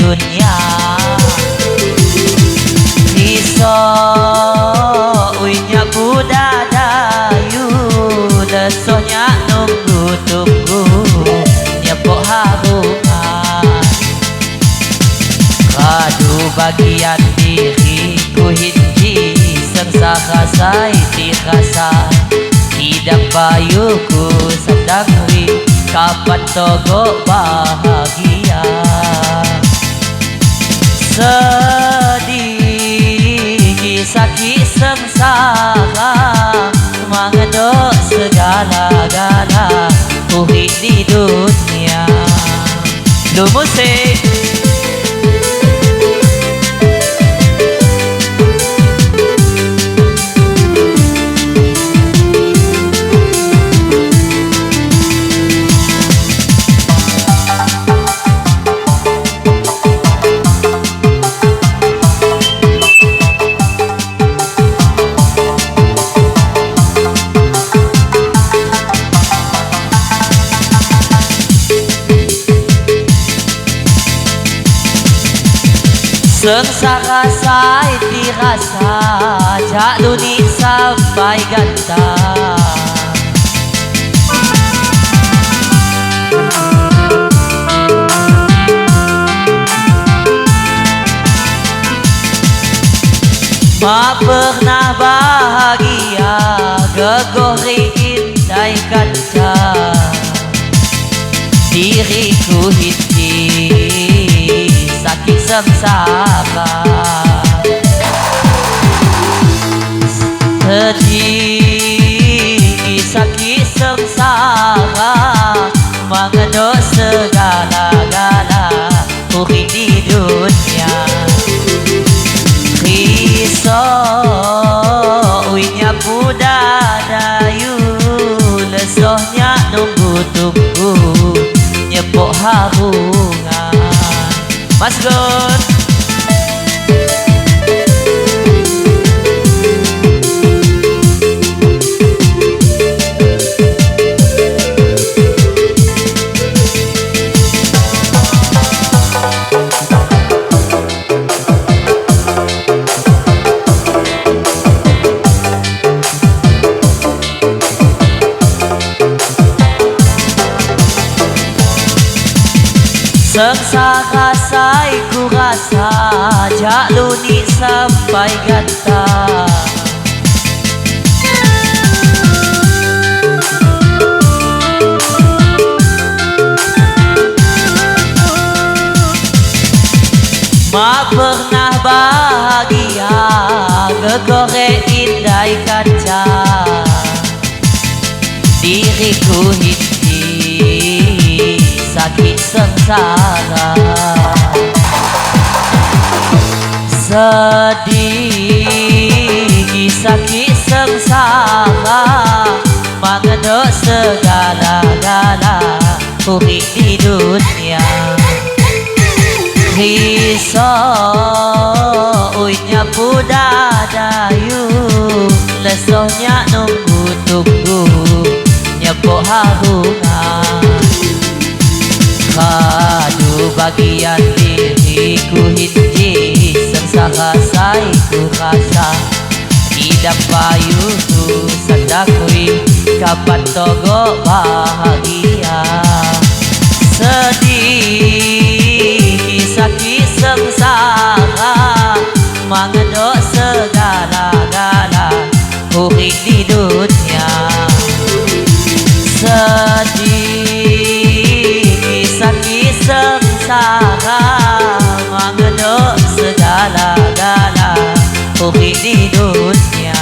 dunia. Iso uinya budadayu lesohnya nunggu-tunggu nyepok harungan. Kadu bagian diriku hiji sengsara sai dirasa tidak payuku sedang kapan togo bahagia. Sedih kisah sengsara mengedok segala-gala kuhi di dunia. Lu musik sengsara sai dirasa jak luni sampai ganta. Ma pernah bahagia gegori indai kaca diriku hiji sakit sengsara. Sedih sakit sengsara mengedok segala-gala kuhi di dunia. Risau uinya budadayu lesohnya nunggu-tunggu nyepok harungan. Mas Gun sengsara sai ku rasa jak luni sampai ganta. Ma pernah bahagia gegore indai kaca diriku hiji sakit sengsara. Sedih sakit sengsara mengedok segala-gala kuhi di dunia. Risau uinya budadayu lesohnya nunggu-tunggu nyepok harungan. Kadu bagian diriku hiji sengsara sai ku rasa tidak payuku sedakui kapan togo bahagia. Sedih sakit sengsara mengedok segala-gala kuhi di dunia. Sedih sakit sengsara mengedok segala-gala kuhi di dunia.